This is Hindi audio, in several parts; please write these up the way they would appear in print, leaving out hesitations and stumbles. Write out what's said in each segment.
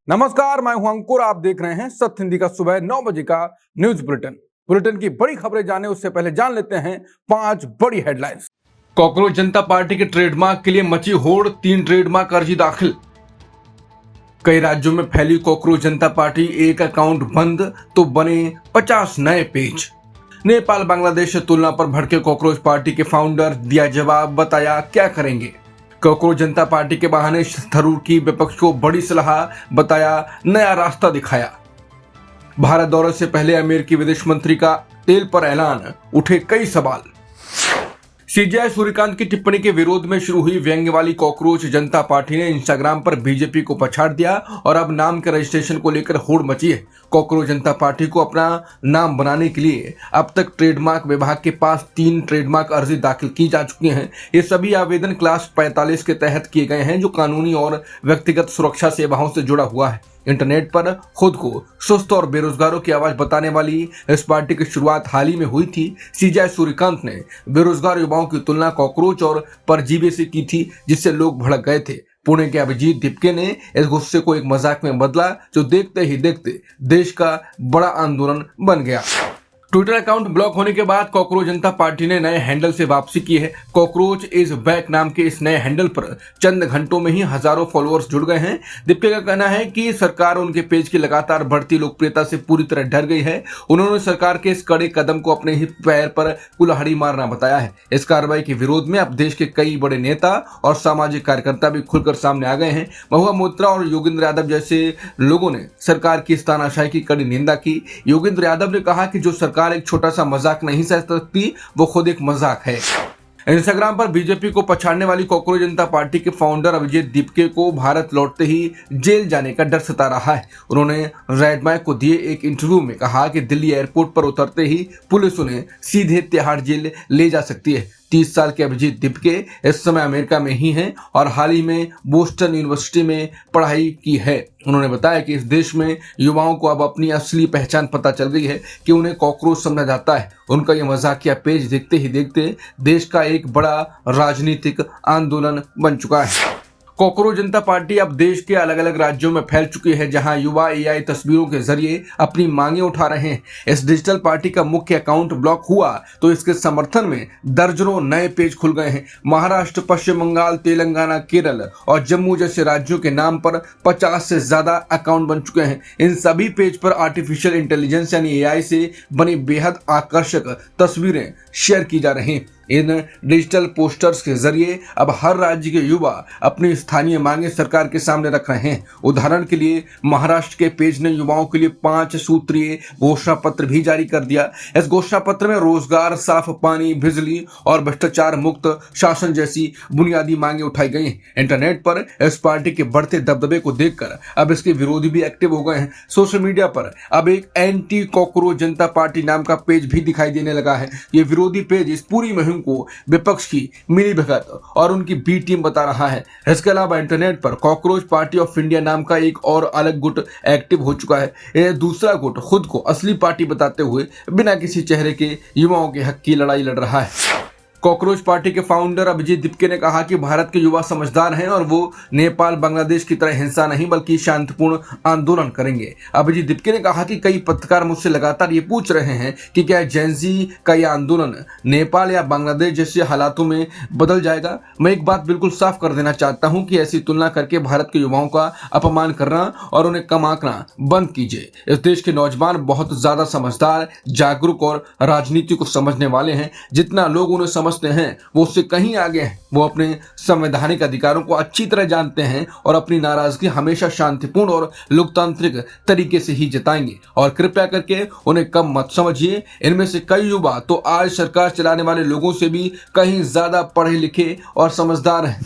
नमस्कार, मैं हूं अंकुर। आप देख रहे हैं सत्य हिंदी का सुबह 9 बजे का न्यूज बुलेटिन की बड़ी खबरें जाने उससे पहले जान लेते हैं 5 बड़ी हेडलाइंस। कॉकरोच जनता पार्टी के ट्रेडमार्क के लिए मची होड़, 3 ट्रेडमार्क अर्जी दाखिल। कई राज्यों में फैली कॉकरोच जनता पार्टी, एक अकाउंट बंद तो बने 50 नए पेज। नेपाल बांग्लादेश से तुलना पर भड़के कॉकरोच पार्टी के फाउंडर, दिया जवाब, बताया क्या करेंगे। कॉकरोच जनता पार्टी के बहाने थरूर की विपक्ष को बड़ी सलाह, बताया नया रास्ता दिखाया। भारत दौरे से पहले अमेरिकी विदेश मंत्री का तेल पर ऐलान, उठे कई सवाल। सीजेआई सूर्यकांत की टिप्पणी के विरोध में शुरू हुई व्यंग्य वाली कॉकरोच जनता पार्टी ने इंस्टाग्राम पर बीजेपी को पछाड़ दिया और अब नाम के रजिस्ट्रेशन को लेकर होड़ मची है। कॉकरोच जनता पार्टी को अपना नाम बनाने के लिए अब तक ट्रेडमार्क विभाग के पास 3 ट्रेडमार्क अर्जी दाखिल की जा चुकी हैं। ये सभी आवेदन क्लास 45 के तहत किए गए हैं, जो कानूनी और व्यक्तिगत सुरक्षा सेवाओं से जुड़ा हुआ है। इंटरनेट पर खुद को सुस्त और बेरोजगारों की आवाज बताने वाली इस पार्टी की शुरुआत हाल ही में हुई थी। सीजेआई सूर्यकांत ने बेरोजगार युवाओं की तुलना कॉकरोच और परजीवी से की थी, जिससे लोग भड़क गए थे। पुणे के अभिजीत दीपके ने इस गुस्से को एक मजाक में बदला, जो देखते ही देखते देश का बड़ा आंदोलन बन गया। ट्विटर अकाउंट ब्लॉक होने के बाद कॉकरोच जनता पार्टी ने नए हैंडल से वापसी की है। कॉकरोच इज बैक नाम के इस नए हैंडल पर चंद घंटों में ही हजारों फॉलोअर्स जुड़ गए हैं। दीपिका का कहना है कि सरकार उनके पेज की लगातार बढ़ती लोकप्रियता से पूरी तरह डर गई है। उन्होंने सरकार के इस कड़े कदम को अपने ही पैर पर कुल्हाड़ी मारना बताया है। इस कार्रवाई के विरोध में अब देश के कई बड़े नेता और सामाजिक कार्यकर्ता भी खुलकर सामने आ गए हैं। महुआ मोइत्रा और योगेंद्र यादव जैसे लोगों ने सरकार की इस तानाशाही की कड़ी निंदा की। योगेंद्र यादव ने कहा कि जो सरकार एक छोटा सा मजाक नहीं सह सकती, वो खुद एक मजाक है। इंस्टाग्राम पर बीजेपी को पछाड़ने वाली कॉकरोच जनता पार्टी के फाउंडर अभिजीत दीपके को भारत लौटते ही जेल जाने का डर सता रहा है। उन्होंने रेड माइक को दिए एक इंटरव्यू में कहा कि दिल्ली एयरपोर्ट पर उतरते ही पुलिस उन्हें सीधे तिहाड़ जेल ले जा सकती है। 30 साल के अभिजीत दीपके इस समय अमेरिका में ही हैं और हाल ही में बोस्टन यूनिवर्सिटी में पढ़ाई की है। उन्होंने बताया कि इस देश में युवाओं को अब अपनी असली पहचान पता चल गई है कि उन्हें कॉकरोच समझा जाता है। उनका यह मजाकिया पेज देखते ही देखते देश का एक बड़ा राजनीतिक आंदोलन बन चुका है। कॉकरोच जनता पार्टी अब देश के अलग अलग राज्यों में फैल चुकी है, जहां युवा एआई तस्वीरों के जरिए अपनी मांगे उठा रहे हैं। इस डिजिटल पार्टी का मुख्य अकाउंट ब्लॉक हुआ तो इसके समर्थन में दर्जनों नए पेज खुल गए हैं। महाराष्ट्र, पश्चिम बंगाल, तेलंगाना, केरल और जम्मू जैसे राज्यों के नाम पर 50 से ज्यादा अकाउंट बन चुके हैं। इन सभी पेज पर आर्टिफिशियल इंटेलिजेंस यानी एआई से बनी बेहद आकर्षक तस्वीरें शेयर की जा रही हैं। इन डिजिटल पोस्टर्स के जरिए अब हर राज्य के युवा अपनी स्थानीय मांगे सरकार के सामने रख रहे हैं। उदाहरण के लिए महाराष्ट्र के पेज ने युवाओं के लिए 5 सूत्रीय घोषणा पत्र भी जारी कर दिया। इस घोषणा पत्र में रोजगार, साफ पानी, बिजली और भ्रष्टाचार मुक्त शासन जैसी बुनियादी मांगे उठाई गई हैं। इंटरनेट पर इस पार्टी के बढ़ते दबदबे को देखकर अब इसके विरोधी भी एक्टिव हो गए हैं। सोशल मीडिया पर अब एक एंटी कॉकरोच जनता पार्टी नाम का पेज भी दिखाई देने लगा है। ये विरोधी पेज इस पूरी मुहिम को विपक्ष की मिलीभगत और उनकी बी टीम बता रहा है। इसके अलावा इंटरनेट पर कॉकरोच पार्टी ऑफ इंडिया नाम का एक और अलग गुट एक्टिव हो चुका है। यह दूसरा गुट खुद को असली पार्टी बताते हुए बिना किसी चेहरे के युवाओं के हक की लड़ाई लड़ रहा है। कॉकरोच पार्टी के फाउंडर अभिजीत दीपके ने कहा कि भारत के युवा समझदार हैं और वो नेपाल बांग्लादेश की तरह हिंसा नहीं बल्कि शांतिपूर्ण आंदोलन करेंगे। अभिजीत दीपके ने कहा कि कई पत्रकार मुझसे लगातार ये पूछ रहे हैं कि क्या जेनजी का यह आंदोलन नेपाल या बांग्लादेश जैसे हालातों में बदल जाएगा। मैं एक बात बिल्कुल साफ कर देना चाहता हूं कि ऐसी तुलना करके भारत के युवाओं का अपमान करना और उन्हें कम आंकना बंद कीजिए। इस देश के नौजवान बहुत ज्यादा समझदार, जागरूक और राजनीति को समझने वाले हैं। जितना लोग उन्हें समझते हैं वो उससे कहीं आगे हैं। वो अपने संवैधानिक अधिकारों को अच्छी तरह जानते हैं और अपनी नाराजगी हमेशा शांतिपूर्ण और लोकतांत्रिक तरीके से ही जताएंगे। और कृपया करके उन्हें कम मत समझिए। इनमें से कई युवा तो आज सरकार चलाने वाले लोगों से भी कहीं ज्यादा पढ़े लिखे और समझदार हैं।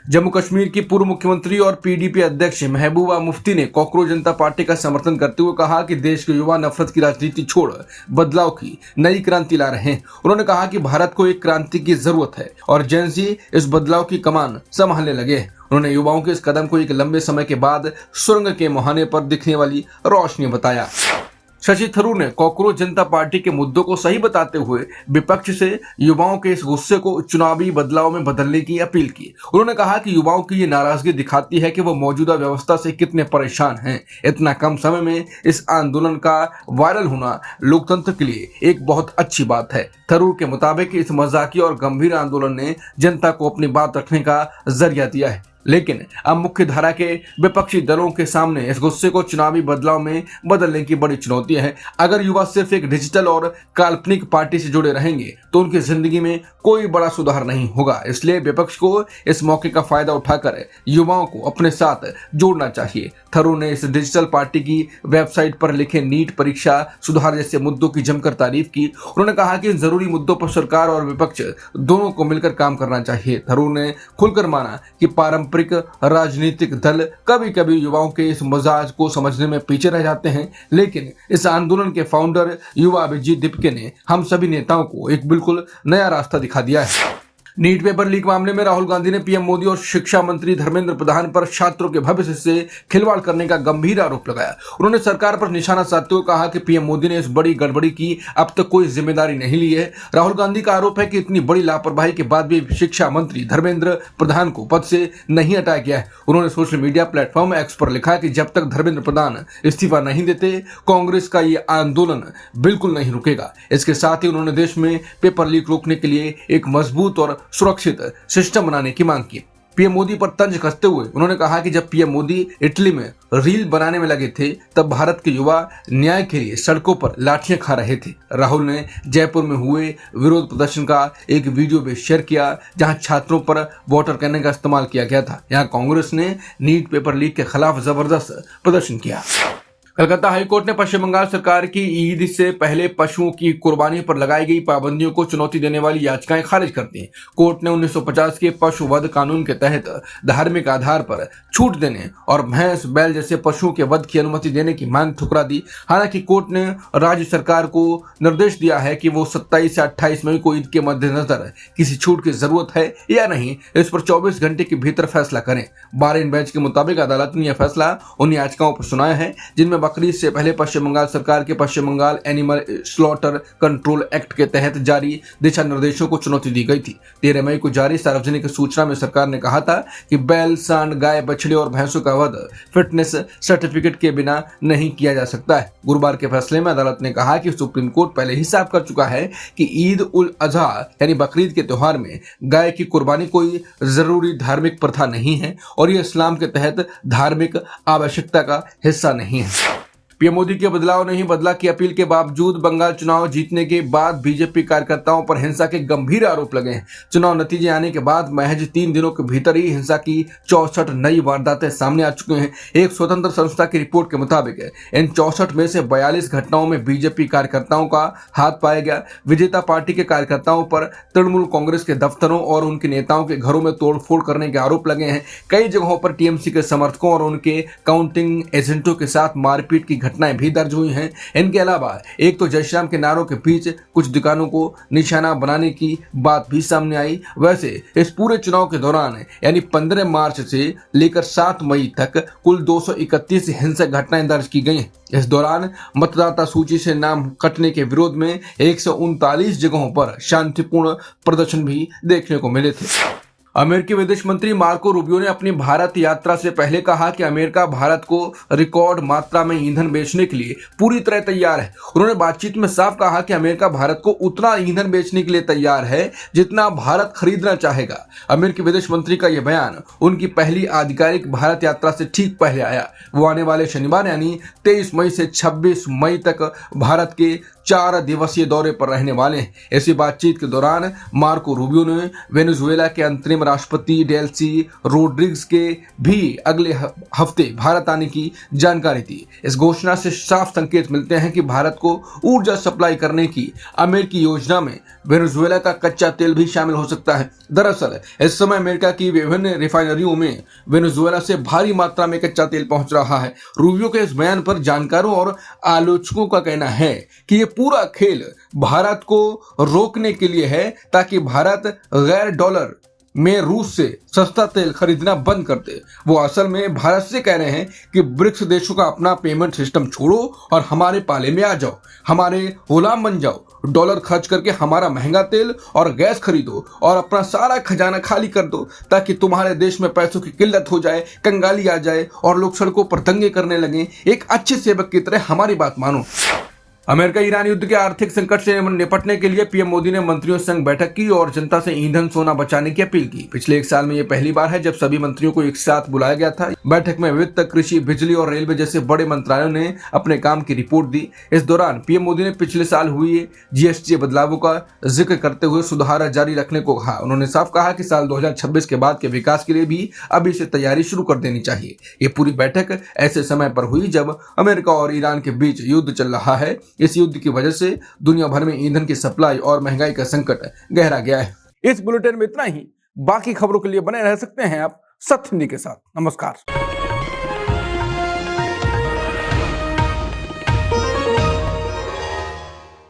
जम्मू कश्मीर की पूर्व मुख्यमंत्री और पीडीपी अध्यक्ष महबूबा मुफ्ती ने कॉकरोच जनता पार्टी का समर्थन करते हुए कहा कि देश के युवा नफरत की राजनीति छोड़ बदलाव की नई क्रांति ला रहे हैं। उन्होंने कहा कि भारत को एक क्रांति की जरूरत है और जेनजी इस बदलाव की कमान संभालने लगे। उन्होंने युवाओं के इस कदम को एक लंबे समय के बाद सुरंग के मुहाने पर दिखने वाली रोशनी बताया। शशि थरूर ने कॉकरोच जनता पार्टी के मुद्दों को सही बताते हुए विपक्ष से युवाओं के इस गुस्से को चुनावी बदलाव में बदलने की अपील की। उन्होंने कहा कि युवाओं की ये नाराजगी दिखाती है कि वो मौजूदा व्यवस्था से कितने परेशान हैं। इतना कम समय में इस आंदोलन का वायरल होना लोकतंत्र के लिए एक बहुत अच्छी बात है। थरूर के मुताबिक इस मजाकिया और गंभीर आंदोलन ने जनता को अपनी बात रखने का जरिया दिया है, लेकिन अब मुख्य धारा के विपक्षी दलों के सामने इस गुस्से को चुनावी बदलाव में बदलने की बड़ी चुनौती है। अगर युवा सिर्फ एक डिजिटल और काल्पनिक पार्टी से जुड़े रहेंगे तो उनकी जिंदगी में कोई बड़ा सुधार नहीं होगा। इसलिए विपक्ष को इस मौके का फायदा उठाकर युवाओं को अपने साथ जोड़ना चाहिए। थरूर ने इस डिजिटल पार्टी की वेबसाइट पर लिखे नीट परीक्षा सुधार जैसे मुद्दों की जमकर तारीफ की। उन्होंने कहा कि इन जरूरी मुद्दों पर सरकार और विपक्ष दोनों को मिलकर काम करना चाहिए। थरूर ने खुलकर माना कि पारंपरिक राजनीतिक दल कभी कभी युवाओं के इस मिजाज को समझने में पीछे रह जाते हैं, लेकिन इस आंदोलन के फाउंडर युवा अभिजीत दीपके ने हम सभी नेताओं को एक बिल्कुल नया रास्ता दिखा दिया है। नीट पेपर लीक मामले में राहुल गांधी ने पीएम मोदी और शिक्षा मंत्री धर्मेंद्र प्रधान पर छात्रों के भविष्य से खिलवाड़ करने का गंभीर आरोप लगाया। उन्होंने सरकार पर निशाना साधते हुए कहा कि पीएम मोदी ने इस बड़ी गड़बड़ी की अब तक कोई जिम्मेदारी नहीं ली है। राहुल गांधी का आरोप है कि इतनी बड़ी लापरवाही के बाद भी शिक्षा मंत्री धर्मेंद्र प्रधान को पद से नहीं हटाया गया है। उन्होंने सोशल मीडिया प्लेटफॉर्म एक्स पर लिखा कि जब तक धर्मेंद्र प्रधान इस्तीफा नहीं देते कांग्रेस का ये आंदोलन बिल्कुल नहीं रुकेगा। इसके साथ ही उन्होंने देश में पेपर लीक रोकने के लिए एक मजबूत और सुरक्षित सिस्टम बनाने की मांग की। पीएम मोदी पर तंज कसते हुए उन्होंने कहा कि जब पीएम मोदी इटली में रील बनाने में लगे थे तब भारत के युवा न्याय के लिए सड़कों पर लाठियां खा रहे थे। राहुल ने जयपुर में हुए विरोध प्रदर्शन का एक वीडियो भी शेयर किया जहां छात्रों पर वाटर कैनन का इस्तेमाल किया गया था। यहां कांग्रेस ने नीट पेपर लीक के खिलाफ जबरदस्त प्रदर्शन किया। कलकत्ता हाईकोर्ट ने पश्चिम बंगाल सरकार की ईद से पहले पशुओं की कुर्बानी पर लगाई गई पाबंदियों को चुनौती देने वाली याचिकाएं खारिज कर दी। कोर्ट ने 1950 के पशु वध कानून के तहत धार्मिक आधार पर छूट देने और भैंस बैल जैसे पशुओं के वध की अनुमति देने की मांग ठुकरा दी। हालांकि कोर्ट ने राज्य सरकार को निर्देश दिया है कि वो 27 से 28 मई को ईद के मद्देनजर किसी छूट की जरूरत है या नहीं, इस पर 24 घंटे के भीतर फैसला करें। बारह बेंच के मुताबिक अदालत ने यह फैसला उन याचिकाओं पर सुनाया है जिनमें बकरीद से पहले पश्चिम बंगाल सरकार के Paschim Bangal animal slaughter control act के तहत जारी दिशा निर्देशों को चुनौती दी गई थी। 13 मई को जारी सार्वजनिक सूचना में सरकार ने कहा था कि बैल, सांड, गाय, बछड़े और भैंसों का वध फिटनेस सर्टिफिकेट के बिना नहीं किया जा सकता है। गुरुवार के फैसले में अदालत ने कहा कि सुप्रीम कोर्ट पहले ही साफ कर चुका है कि ईद उल अजहा यानी बकरीद के त्योहार में गाय की कुर्बानी कोई जरूरी धार्मिक प्रथा नहीं है और यह इस्लाम के तहत धार्मिक आवश्यकता का हिस्सा नहीं है। पीएम मोदी के बदलाव नहीं बदला की अपील के बावजूद बंगाल चुनाव जीतने के बाद बीजेपी कार्यकर्ताओं पर हिंसा के गंभीर आरोप लगे हैं। चुनाव नतीजे आने के बाद महज 3 दिनों के भीतर ही हिंसा की 64 नई वारदातें सामने आ चुके हैं। एक स्वतंत्र संस्था की रिपोर्ट के मुताबिक इन 64 में से 42 घटनाओं में बीजेपी कार्यकर्ताओं का हाथ पाया गया। विजेता पार्टी के कार्यकर्ताओं पर तृणमूल कांग्रेस के दफ्तरों और उनके नेताओं के घरों में तोड़फोड़ करने के आरोप लगे हैं। कई जगहों पर टीएमसी के समर्थकों और उनके काउंटिंग एजेंटों के साथ मारपीट की घटनाएं भी दर्ज हुई हैं। इनके अलावा एक तो जय श्याम के नारों के बीच कुछ दुकानों को निशाना बनाने की बात भी सामने आई। वैसे इस पूरे चुनाव के दौरान यानी 15 मार्च से लेकर 7 मई तक कुल 231 हिंसक घटनाएं दर्ज की गई हैं। इस दौरान मतदाता सूची से नाम कटने के विरोध में 139 जगहों पर शांतिपूर्ण प्रदर्शन भी देखने को मिले थे। अमेरिकी विदेश मंत्री मार्को रूबियो ने अपनी भारत यात्रा से पहले कहा कि अमेरिका भारत को रिकॉर्ड मात्रा में ईंधन बेचने के लिए पूरी तरह तैयार है। उन्होंने बातचीत में साफ कहा कि अमेरिका भारत को उतना ईंधन बेचने के लिए तैयार है जितना भारत खरीदना चाहेगा। अमेरिकी विदेश मंत्री का यह बयान उनकी पहली आधिकारिक भारत यात्रा से ठीक पहले आया। वो आने वाले शनिवार यानी 23 मई से 26 मई तक भारत के 4 दिवसीय दौरे पर रहने वाले हैं। ऐसी बातचीत के दौरान मार्को रूबियो ने वेनेजुएला के अंतरिम राष्ट्रपति डेल्सी रोड्रिग्स के भी अगले हफ्ते भारत आने की जानकारी दी। इस घोषणा से साफ संकेत मिलते हैं कि भारत को ऊर्जा सप्लाई करने की अमेरिकी योजना में वेनेजुएला का कच्चा तेल भी शामिल हो सकता है। दरअसल इस समय अमेरिका की विभिन्न रिफाइनरियों में वेनेजुएला से भारी मात्रा में कच्चा तेल पहुंच रहा है। रूबियो के इस बयान पर जानकारों और आलोचकों का कहना है कि ये पूरा खेल भारत को रोकने के लिए है ताकि भारत गैर डॉलर में रूस से सस्ता तेल खरीदना बंद कर दे। वो असल में भारत से कह रहे हैं कि ब्रिक्स देशों का अपना पेमेंट सिस्टम छोड़ो और हमारे पाले में आ जाओ, हमारे गुलाम बन जाओ, डॉलर खर्च करके हमारा महंगा तेल और गैस खरीदो और अपना सारा खजाना खाली कर दो, ताकि तुम्हारे देश में पैसों की किल्लत हो जाए, कंगाली आ जाए और लोग सड़कों पर दंगे करने लगे। एक अच्छे सेवक की तरह हमारी बात मानो। अमेरिका ईरान युद्ध के आर्थिक संकट से निपटने के लिए पीएम मोदी ने मंत्रियों संग बैठक की और जनता से ईंधन सोना बचाने की अपील की। पिछले एक साल में यह पहली बार है जब सभी मंत्रियों को एक साथ बुलाया गया था। बैठक में वित्त, कृषि, बिजली और रेलवे जैसे बड़े मंत्रालयों ने अपने काम की रिपोर्ट दी। इस दौरान पीएम मोदी ने पिछले साल हुए जीएसटी बदलावों का जिक्र करते हुए सुधार जारी रखने को कहा। उन्होंने साफ कहा कि साल 2026 के बाद के विकास के लिए भी अभी से तैयारी शुरू कर देनी चाहिए। ये पूरी बैठक ऐसे समय पर हुई जब अमेरिका और ईरान के बीच युद्ध चल रहा है। इस युद्ध की वजह से दुनिया भर में ईंधन की सप्लाई और महंगाई का संकट गहरा गया है। इस बुलेटिन में इतना ही। बाकी खबरों के लिए बने रह सकते हैं आप सत्य हिंदी के साथ। नमस्कार।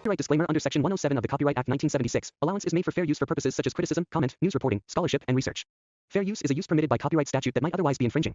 Copyright disclaimer under Section 107 of the Copyright Act 1976. Allowance is made for fair use for purposes such as criticism, comment, news reporting, scholarship, and research. Fair use is a use permitted by copyright statute that might otherwise be infringing.